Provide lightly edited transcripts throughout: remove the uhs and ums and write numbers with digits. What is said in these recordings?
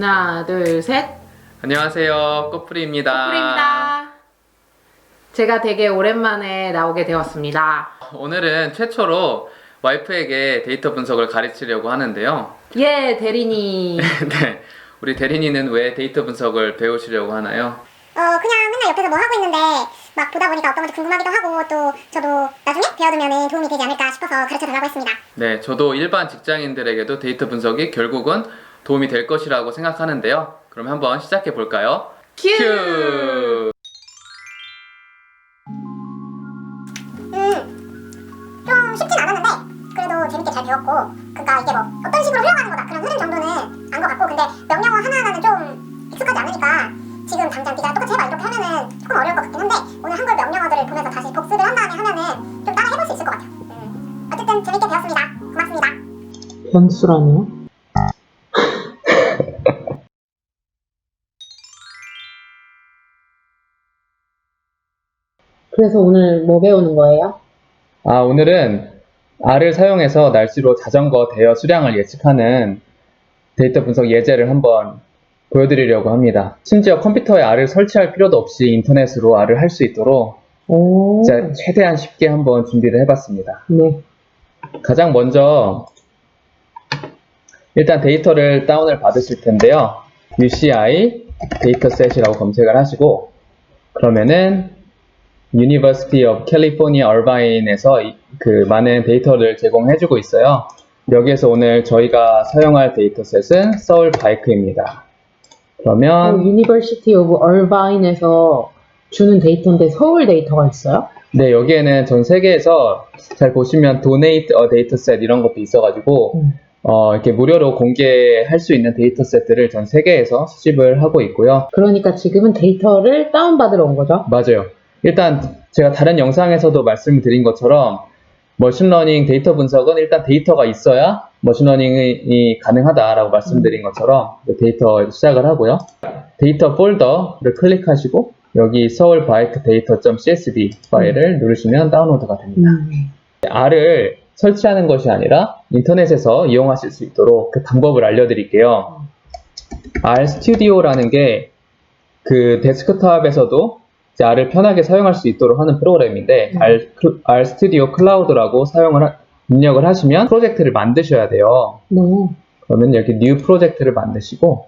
하나, 둘, 셋. 안녕하세요. 꽃뿌리입니다. 꽃뿌리입니다. 제가 되게 오랜만에 나오게 되었습니다. 오늘은 최초로 와이프에게 데이터 분석을 가르치려고 하는데요. 예, 대리니. 네, 우리 대리니는 왜 데이터 분석을 배우시려고 하나요? 그냥 맨날 옆에서 뭐 하고 있는데 막 보다 보니까 어떤 것도 궁금하기도 하고 또 저도 나중에 배워두면 도움이 되지 않을까 싶어서 가르쳐 달라고 했습니다. 네, 저도 일반 직장인들에게도 데이터 분석이 결국은 도움이 될 것이라고 생각하는데요. 그럼 한번 시작해 볼까요? 큐! 좀 쉽진 않았는데 그래도 재밌게 잘 배웠고 그러니까 이게 뭐 어떤 식으로 흘러가는 거다 그런 흐름 정도는 안 것 같고 근데 명령어 하나하나는 좀 익숙하지 않으니까 지금 당장 네가 똑같이 해봐 이렇게 하면은 조금 어려울 것 같긴 한데 오늘 한글 명령어들을 보면서 다시 복습을 한 다음에 하면은 좀 따라 해볼 수 있을 것 같아요. 어쨌든 재밌게 배웠습니다. 고맙습니다. 변수라뇨? 그래서 오늘 뭐 배우는 거예요? 오늘은 R을 사용해서 날씨로 자전거 대여 수량을 예측하는 데이터 분석 예제를 한번 보여드리려고 합니다. 심지어 컴퓨터에 R을 설치할 필요도 없이 인터넷으로 R을 할 수 있도록 오. 진짜 최대한 쉽게 한번 준비를 해봤습니다. 네. 가장 먼저 일단 데이터를 다운을 받으실 텐데요. UCI 데이터셋이라고 검색을 하시고 그러면은 University of California Irvine에서 그 많은 데이터를 제공해주고 있어요. 여기에서 오늘 저희가 사용할 데이터셋은 서울 바이크입니다. 그러면 University of Irvine에서 주는 데이터인데 서울 데이터가 있어요? 네, 여기에는 전 세계에서 잘 보시면 Donate a Dataset 이런 것도 있어가지고 이렇게 무료로 공개할 수 있는 데이터셋들을 전 세계에서 수집을 하고 있고요. 그러니까 지금은 데이터를 다운받으러 온 거죠? 맞아요. 일단 제가 다른 영상에서도 말씀을 드린 것처럼 머신러닝 데이터 분석은 일단 데이터가 있어야 머신러닝이 가능하다라고 말씀드린 것처럼 데이터 시작을 하고요. 데이터 폴더를 클릭하시고 여기 서울 바이크 데이터.csv 파일을 누르시면 다운로드가 됩니다. R을 설치하는 것이 아니라 인터넷에서 이용하실 수 있도록 그 방법을 알려드릴게요. R 스튜디오라는 게 그 데스크탑에서도 R을 편하게 사용할 수 있도록 하는 프로그램인데 R 스튜디오 클라우드라고 입력을 하시면 프로젝트를 만드셔야 돼요. 네. 그러면 여기 뉴 프로젝트를 만드시고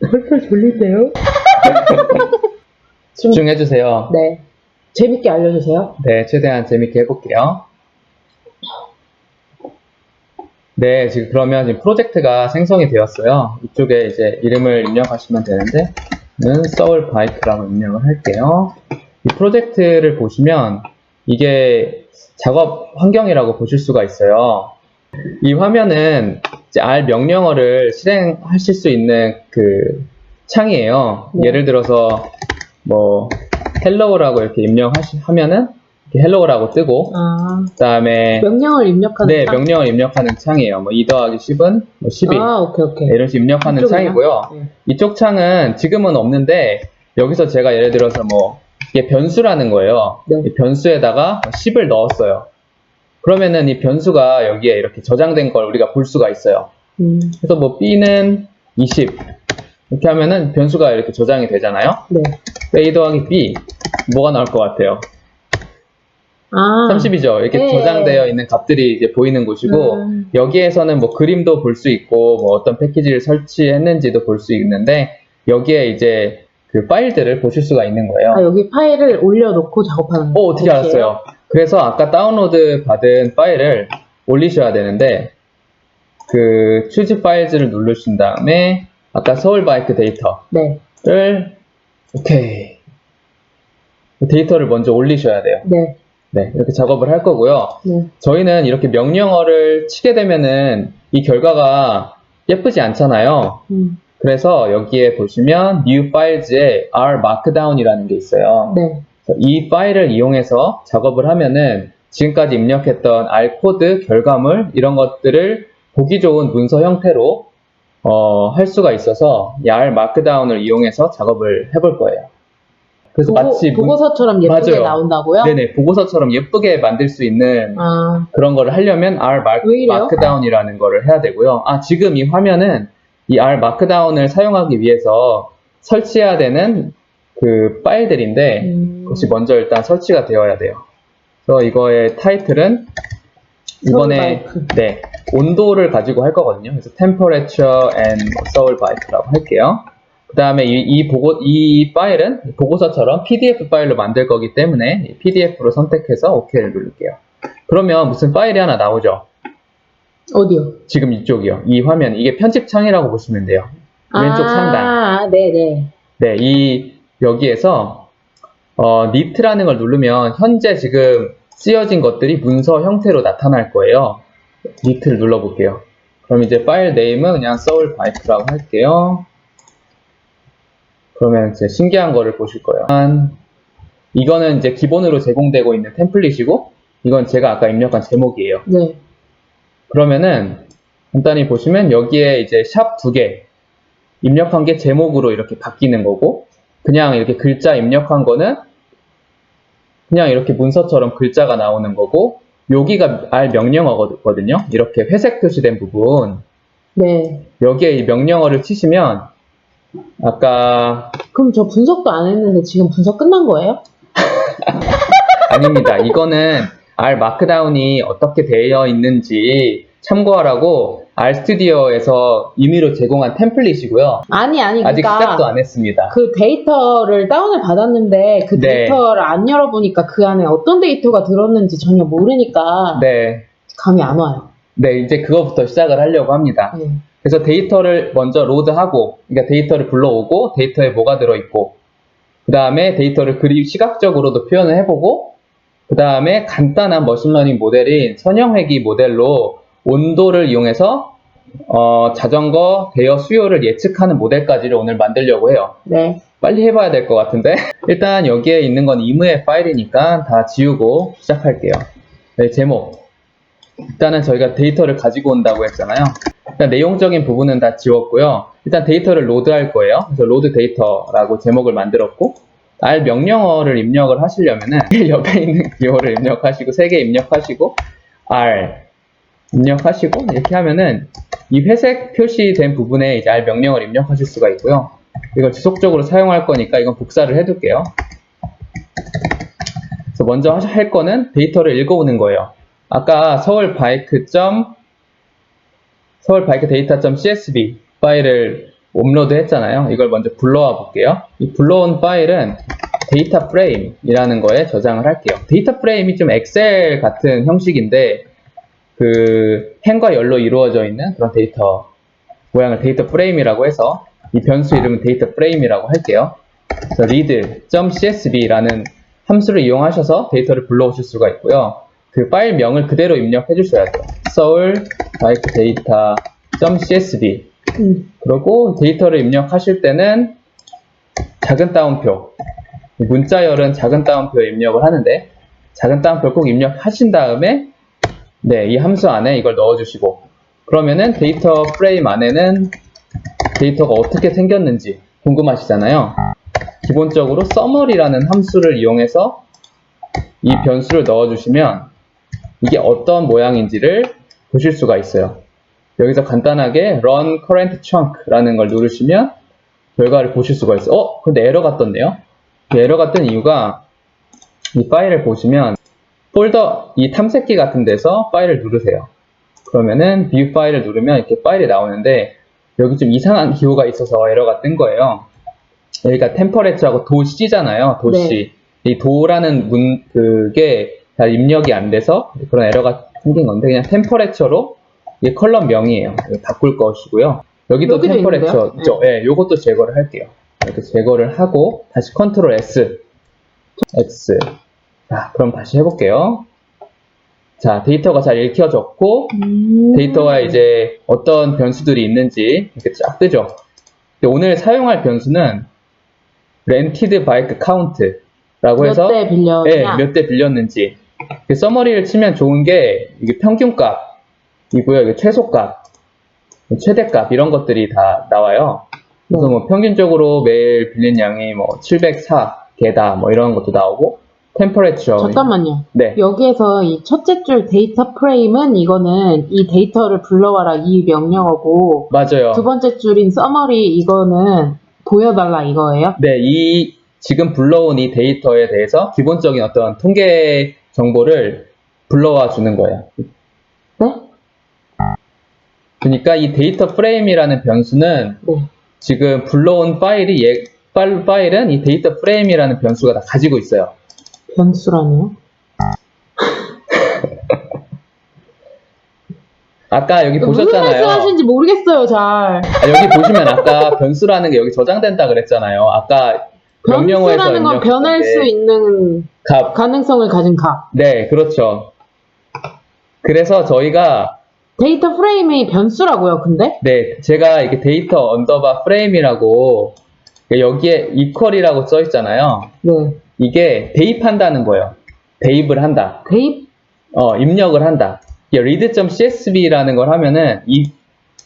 벌써 졸린데요? 집중해주세요. 네. 재밌게 알려주세요. 네, 최대한 재밌게 해볼게요. 네, 그러면 지금 프로젝트가 생성이 되었어요. 이쪽에 이제 이름을 입력하시면 되는데 저는 서울 바이크라고 입력을 할게요. 이 프로젝트를 보시면 이게 작업 환경이라고 보실 수가 있어요. 이 화면은 이제 R 명령어를 실행하실 수 있는 그 창이에요. 네. 예를 들어서 뭐 hello라고 이렇게 입력하면은 이렇게 hello라고 뜨고 그다음에 명령을 입력하는 네, 창? 명령을 입력하는 창이에요. 뭐 2 더하기 10은 뭐 11. 오케이. 네, 이런 식으로 입력하는 이쪽이요? 창이고요. 네. 이쪽 창은 지금은 없는데 여기서 제가 예를 들어서 뭐 이게 변수라는 거예요. 네. 이 변수에다가 10을 넣었어요. 그러면은 이 변수가 여기에 이렇게 저장된 걸 우리가 볼 수가 있어요. 그래서 뭐 B는 20 이렇게 하면은 변수가 이렇게 저장이 되잖아요. 네. A 더하기 B 뭐가 나올 것 같아요? 30이죠. 이렇게 네. 저장되어 있는 값들이 이제 보이는 곳이고 여기에서는 뭐 그림도 볼 수 있고 뭐 어떤 패키지를 설치했는지도 볼 수 있는데 여기에 이제 그 파일들을 보실 수가 있는 거예요. 여기 파일을 올려놓고 작업하는 거예요? 어떻게 알았어요? 그래서 아까 다운로드 받은 파일을 올리셔야 되는데 그 choose files를 누르신 다음에 아까 서울 바이크 데이터를 네. 오케이 데이터를 먼저 올리셔야 돼요. 네. 네, 이렇게 작업을 할 거고요. 네. 저희는 이렇게 명령어를 치게 되면은 이 결과가 예쁘지 않잖아요. 그래서 여기에 보시면 New Files에 R Markdown이라는 게 있어요. 네. 그래서 이 파일을 이용해서 작업을 하면은 지금까지 입력했던 R 코드, 결과물 이런 것들을 보기 좋은 문서 형태로 할 수가 있어서 이 R Markdown을 이용해서 작업을 해볼 거예요. 그래서 마치 보고서처럼 예쁘게 맞아요. 나온다고요? 네네, 보고서처럼 예쁘게 만들 수 있는 그런 거를 하려면 R 왜 이래요? 마크다운이라는 거를 해야 되고요. 지금 이 화면은 이 R 마크다운을 사용하기 위해서 설치해야 되는 그 파일들인데 그것이 먼저 일단 설치가 되어야 돼요. 그래서 이거의 타이틀은 이번에 네, 온도를 가지고 할 거거든요. 그래서 temperature and Seoul Bike라고 할게요. 그 다음에 이 파일은 보고서처럼 PDF 파일로 만들 거기 때문에 PDF로 선택해서 OK를 누를게요. 그러면 무슨 파일이 하나 나오죠? 어디요? 지금 이쪽이요. 이 화면, 이게 편집창이라고 보시면 돼요. 왼쪽 상단. 네네. 네, 여기에서 니트라는 걸 누르면 현재 지금 쓰여진 것들이 문서 형태로 나타날 거예요. 니트를 눌러볼게요. 그럼 이제 파일 네임은 그냥 Seoul Bike라고 할게요. 그러면 이제 신기한 거를 보실 거예요. 이거는 이제 기본으로 제공되고 있는 템플릿이고, 이건 제가 아까 입력한 제목이에요. 네. 그러면은 간단히 보시면 여기에 이제 샵 2개 입력한 게 제목으로 이렇게 바뀌는 거고, 그냥 이렇게 글자 입력한 거는 그냥 이렇게 문서처럼 글자가 나오는 거고, 여기가 R 명령어거든요. 이렇게 회색 표시된 부분. 네. 여기에 이 명령어를 치시면 아까 그럼 저 분석도 안 했는데 지금 분석 끝난 거예요? 아닙니다. 이거는 R 마크다운이 어떻게 되어 있는지 참고하라고 RStudi오에서 임의로 제공한 템플릿이고요. 아니, 아직 그러니까 시작도 안 했습니다. 그 데이터를 다운을 받았는데 그 네. 데이터를 안 열어보니까 그 안에 어떤 데이터가 들었는지 전혀 모르니까 네. 감이 안 와요. 네, 이제 그거부터 시작을 하려고 합니다. 네. 그래서 데이터를 먼저 로드하고, 그러니까 데이터를 불러오고, 데이터에 뭐가 들어있고, 그 다음에 데이터를 시각적으로도 표현을 해보고, 그 다음에 간단한 머신러닝 모델인 선형회귀 모델로 온도를 이용해서 자전거 대여 수요를 예측하는 모델까지를 오늘 만들려고 해요. 네. 빨리 해봐야 될 것 같은데 일단 여기에 있는 건 임의의 파일이니까 다 지우고 시작할게요. 네, 제목. 일단은 저희가 데이터를 가지고 온다고 했잖아요. 일단 내용적인 부분은 다 지웠고요. 일단 데이터를 로드할 거예요. 그래서 로드 데이터라고 제목을 만들었고, R 명령어를 입력을 하시려면은 옆에 있는 기호를 입력하시고 3개 입력하시고 R 입력하시고 이렇게 하면은 이 회색 표시된 부분에 이제 R 명령어를 입력하실 수가 있고요. 이걸 지속적으로 사용할 거니까 이건 복사를 해둘게요. 그래서 먼저 할 거는 데이터를 읽어오는 거예요. 아까 서울바이크 데이터.csv 파일을 업로드 했잖아요. 이걸 먼저 불러와 볼게요. 이 불러온 파일은 데이터 프레임이라는 거에 저장을 할게요. 데이터 프레임이 좀 엑셀 같은 형식인데 그 행과 열로 이루어져 있는 그런 데이터 모양을 데이터 프레임이라고 해서 이 변수 이름은 데이터 프레임이라고 할게요. 그래서 read.csv라는 함수를 이용하셔서 데이터를 불러오실 수가 있고요. 그 파일명을 그대로 입력해 주셔야 돼요. 서울 바이크 데이터.csv 그리고 데이터를 입력하실 때는 작은 따옴표, 문자열은 작은 따옴표에 입력을 하는데 작은 따옴표 꼭 입력하신 다음에 네, 이 함수 안에 이걸 넣어주시고 그러면은 데이터 프레임 안에는 데이터가 어떻게 생겼는지 궁금하시잖아요. 기본적으로 summary라는 함수를 이용해서 이 변수를 넣어주시면 이게 어떤 모양인지를 보실 수가 있어요. 여기서 간단하게 run current chunk라는 걸 누르시면 결과를 보실 수가 있어요. 근데 에러가 떴네요. 에러가 뜬 이유가 이 파일을 보시면 폴더, 이 탐색기 같은 데서 파일을 누르세요. 그러면은 view 파일을 누르면 이렇게 파일이 나오는데 여기 좀 이상한 기호가 있어서 에러가 뜬 거예요. 여기가 temperature하고 도시잖아요. 도시. 네. 이 도라는 그게 잘 입력이 안 돼서 그런 에러가 생긴 건데 그냥 temperature로 이게 컬럼명이에요. 바꿀 것이고요. 여기도 temperature 있죠? 네, 요것도 제거를 할게요. 이렇게 제거를 하고 다시 컨트롤 S. 자, 그럼 다시 해볼게요. 자, 데이터가 잘 읽혀졌고 데이터가 이제 어떤 변수들이 있는지 이렇게 쫙 뜨죠. 오늘 사용할 변수는 rented bike count라고 해서 몇 대 빌렸냐? 네, 몇 대 빌렸는지. 서머리를 치면 좋은 게 이게 평균값이고요. 이게 최소값, 최대값 이런 것들이 다 나와요. 그래서 뭐 평균적으로 매일 빌린 양이 뭐 704개다 뭐 이런 것도 나오고 temperature. 잠깐만요. 네. 여기에서 이 첫째 줄 데이터 프레임은 이거는 이 데이터를 불러와라 이 명령어고 맞아요. 두 번째 줄인 summary 이거는 보여달라 이거예요? 네, 이 지금 불러온 이 데이터에 대해서 기본적인 어떤 통계 정보를 불러와 주는 거예요. 네? 그러니까 이 데이터 프레임이라는 변수는 네. 지금 불러온 파일은 이 데이터 프레임이라는 변수가 다 가지고 있어요. 변수라니요? 아까 여기 무슨 보셨잖아요. 말씀하시는지 모르겠어요, 잘. 여기 보시면 아까 변수라는 게 여기 저장된다 그랬잖아요. 아까 명령어에서 변수라는 건 변할 수 있는 값. 가능성을 가진 값. 네, 그렇죠. 그래서 저희가 데이터 프레임이 변수라고요, 근데? 네, 제가 이렇게 데이터 언더바 프레임이라고 여기에 equal이라고 써 있잖아요. 네. 이게 대입한다는 거예요. 대입을 한다. 대입? 입력을 한다. read.csv라는 걸 하면은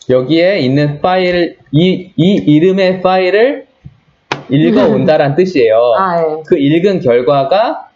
여기에 있는 파일, 이 이름의 파일을 읽어온다란 뜻이에요. 아, 예. 그 읽은 결과가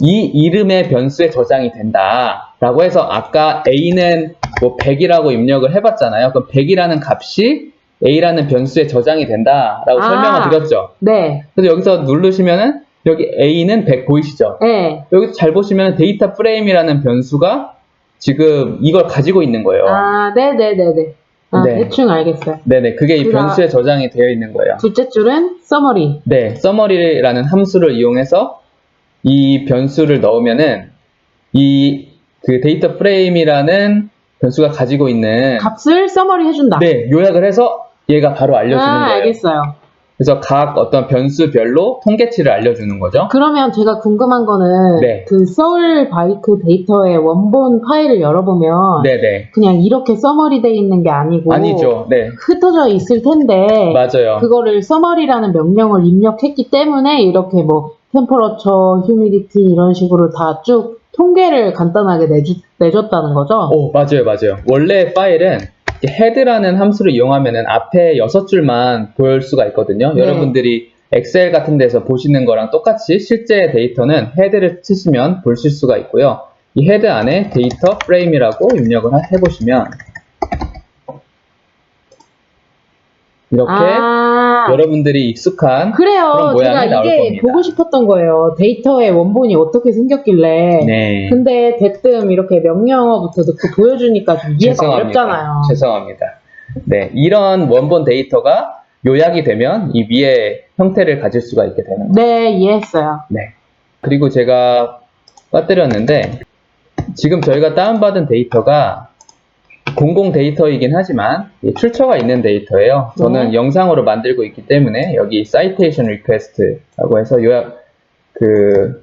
이 이름의 변수에 저장이 된다. 라고 해서 아까 A는 뭐 100이라고 입력을 해봤잖아요. 그럼 100이라는 값이 A라는 변수에 저장이 된다라고 설명을 드렸죠. 네. 그래서 여기서 누르시면은 여기 A는 100 보이시죠? 네. 여기서 잘 보시면 데이터 프레임이라는 변수가 지금 이걸 가지고 있는 거예요. 아, 네네네네. 아, 네. 대충 알겠어요. 네네, 그게 이 변수에 저장이 되어 있는 거예요. 둘째 줄은 summary. 네, summary라는 함수를 이용해서 이 변수를 넣으면은 그 데이터 프레임이라는 변수가 가지고 있는 값을 summary 해준다. 네, 요약을 해서 얘가 바로 알려주는 거예요. 알겠어요. 그래서 각 어떤 변수별로 통계치를 알려주는 거죠. 그러면 제가 궁금한 거는 네. 그 서울 바이크 데이터의 원본 파일을 열어보면 네네. 그냥 이렇게 서머리 돼 있는 게 아니고 아니죠. 네. 흩어져 있을 텐데 맞아요. 그거를 서머리라는 명령을 입력했기 때문에 이렇게 뭐 템퍼러처, 휴미디티 이런 식으로 다 쭉 통계를 간단하게 내줬다는 거죠? 오, 맞아요. 원래 파일은 헤드라는 함수를 이용하면은 앞에 6줄만 볼 수가 있거든요. 네. 여러분들이 엑셀 같은 데서 보시는 거랑 똑같이 실제 데이터는 헤드를 치시면 보실 수가 있고요. 이 헤드 안에 데이터 프레임이라고 입력을 해보시면 이렇게 여러분들이 익숙한 그래요. 그런 모양이 제가 나올 이게 겁니다. 보고 싶었던 거예요. 데이터의 원본이 어떻게 생겼길래. 네. 근데 대뜸 이렇게 명령어부터 넣고 보여주니까 좀 이해가 어렵잖아요. 죄송합니다. 네, 이런 원본 데이터가 요약이 되면 이 위에 형태를 가질 수가 있게 되는 거예요. 네, 이해했어요. 네. 그리고 제가 빠뜨렸는데 지금 저희가 다운받은 데이터가 공공 데이터이긴 하지만 출처가 있는 데이터예요. 저는 네. 영상으로 만들고 있기 때문에 여기 citation request라고 해서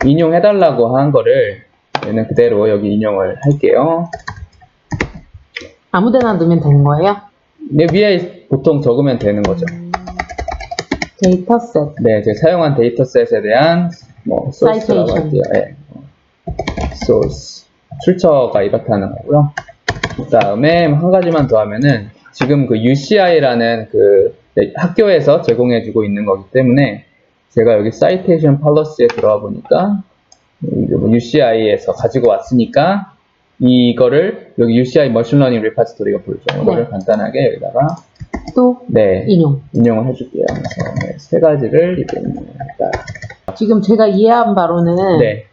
인용해달라고 한 거를 얘는 그대로 여기 인용을 할게요. 아무데나 넣으면 되는 거예요? 네, 위에 보통 적으면 되는 거죠. 데이터셋. 네, 제가 사용한 데이터셋에 대한 source라고 Citation. 할게요. 네. source. 출처가 이렇다는 거고요. 그 다음에 한 가지만 더 하면은 지금 그 UCI라는 학교에서 제공해주고 있는 거기 때문에 제가 여기 citation policy에 들어와 보니까 UCI에서 가지고 왔으니까 이거를 여기 UCI 머신 러닝 리파지토리가 보이죠. 이거를 네. 간단하게 여기다가 또 네, 인용. 을 해줄게요. 그래서 네, 세 가지를 이제 인용했다. 지금 제가 이해한 바로는 네,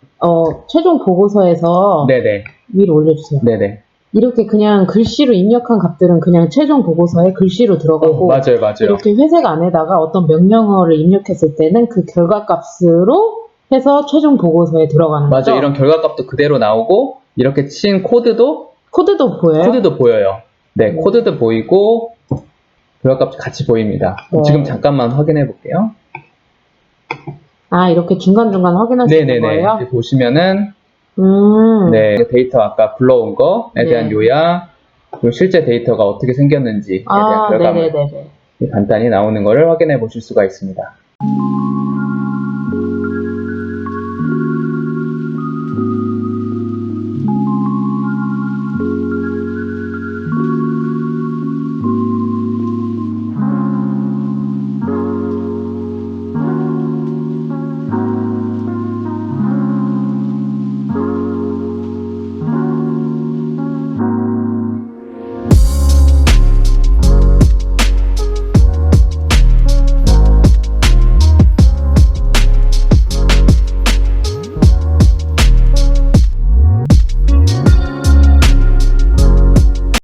최종 보고서에서 네네, 위로 올려주세요. 네네. 이렇게 그냥 글씨로 입력한 값들은 그냥 최종 보고서에 글씨로 들어가고 맞아요. 이렇게 회색 안에다가 어떤 명령어를 입력했을 때는 그 결과값으로 해서 최종 보고서에 들어가는 거죠. 맞아요. 이런 결과값도 그대로 나오고 이렇게 친 코드도 보여요. 네, 코드도 보이고 결과값이 같이 보입니다. 네. 지금 잠깐만 확인해 볼게요. 아, 이렇게 중간중간 확인할 수 있는 거예요? 이렇게 보시면은 네, 데이터 아까 불러온 거에 대한 네. 요약, 그리고 실제 데이터가 어떻게 생겼는지에 대한 결과물 네네네네. 간단히 나오는 거를 확인해 보실 수가 있습니다.